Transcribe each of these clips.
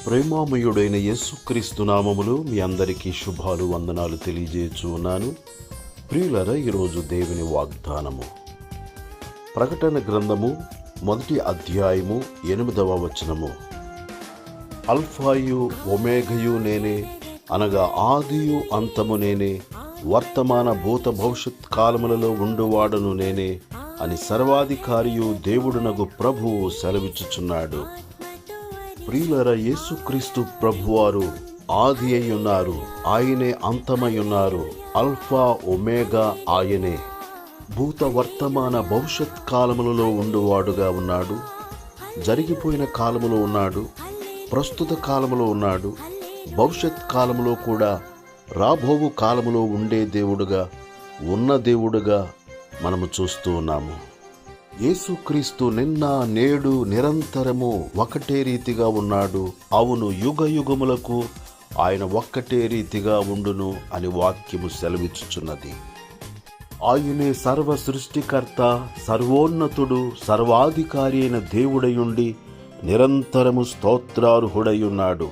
ప్రేమామయుడైన యేసుక్రీస్తు నామములో మీ అందరికీ శుభాలు వందనాలు తెలియజేయచ్చు ఉన్నాను. ప్రియులరా, ఈరోజు దేవుని వాగ్దానము ప్రకటన గ్రంథము 1వ అధ్యాయము 8వ వచనము. అల్ఫాయు ఒమేఘయు నేనే, అనగా ఆదియు అంతము నేనే, వర్తమాన భూత భవిష్యత్ కాలములలో ఉండువాడను నేనే అని సర్వాధికారియు దేవుడునగు ప్రభువు సెలవిచ్చుచున్నాడు. ప్రియులరా, యేసుక్రీస్తు ప్రభువారు ఆది అయి ఉన్నారు, ఆయనే అంతమై ఉన్నారు. అల్ఫా ఒమేగా ఆయనే. భూత వర్తమాన భవిష్యత్ కాలములలో ఉండువాడుగా ఉన్నాడు. జరిగిపోయిన కాలములో ఉన్నాడు, ప్రస్తుత కాలములో ఉన్నాడు, భవిష్యత్ కాలములో కూడా రాబోవు కాలములో ఉండే దేవుడుగా, ఉన్న దేవుడుగా మనము చూస్తూ ఉన్నాము. యేసుక్రీస్తు నిన్న నేడు నిరంతరము ఒకటే రీతిగా ఉన్నాడు. అవును, యుగ యుగములకు ఆయన ఒక్కటే రీతిగా ఉండును అని వాక్యము సెలవిచ్చుచున్నది. ఆయనే సర్వ సృష్టికర్త, సర్వోన్నతుడు, సర్వాధికారి అయిన దేవుడయుండి నిరంతరము స్తోత్రార్హుడై ఉన్నాడు.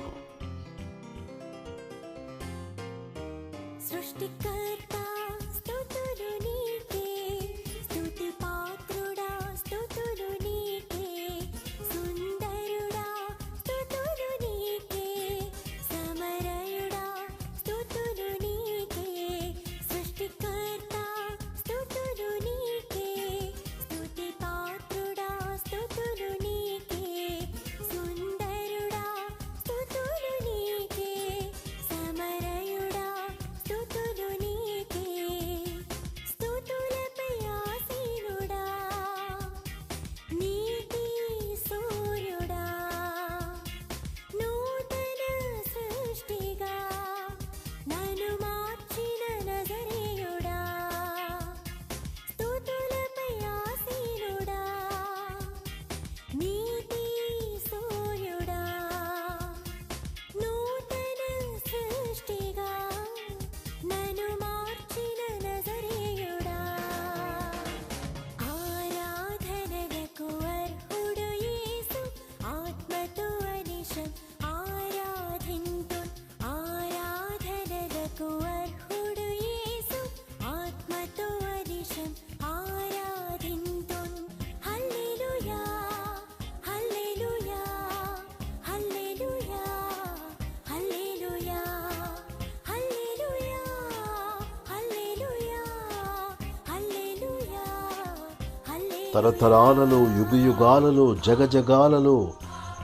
తరతరాలలో, యుగయుగాలలో, జగజగాలలో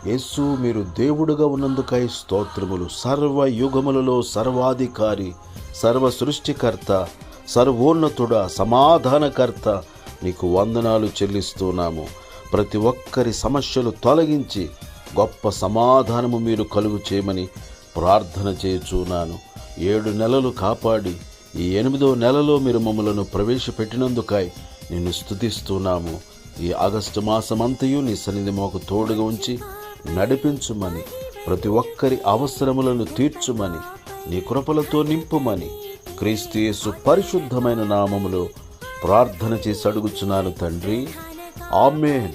యేసు మీరు దేవుడుగా ఉన్నందుకై స్తోత్రములు. సర్వ యుగములలో సర్వాధికారి, సర్వ సృష్టికర్త, సర్వోన్నతుడ, సమాధానకర్త, నీకు వందనాలు చెల్లిస్తున్నాము. ప్రతి ఒక్కరి సమస్యలు తొలగించి గొప్ప సమాధానము మీరు కలుగు చేయమని ప్రార్థన చేయుచున్నాను. 7 నెలలు కాపాడి ఈ 8వ నెలలో మీరు మమ్మలను ప్రవేశపెట్టినందుకై నిన్ను స్తుతిస్తున్నాము. ఈ ఆగస్టు మాసమంతయు నీ సన్నిధి మాకు తోడుగా ఉంచి నడిపించుమని, ప్రతి ఒక్కరి అవసరములను తీర్చుమని, నీ కృపలతో నింపుమని క్రీస్తు యేసు పరిశుద్ధమైన నామములో ప్రార్థన చేసి అడుగుచున్నాను తండ్రి. ఆమేన్.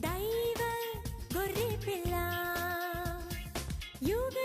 దైవ గొర్రె పిల్ల, యుగ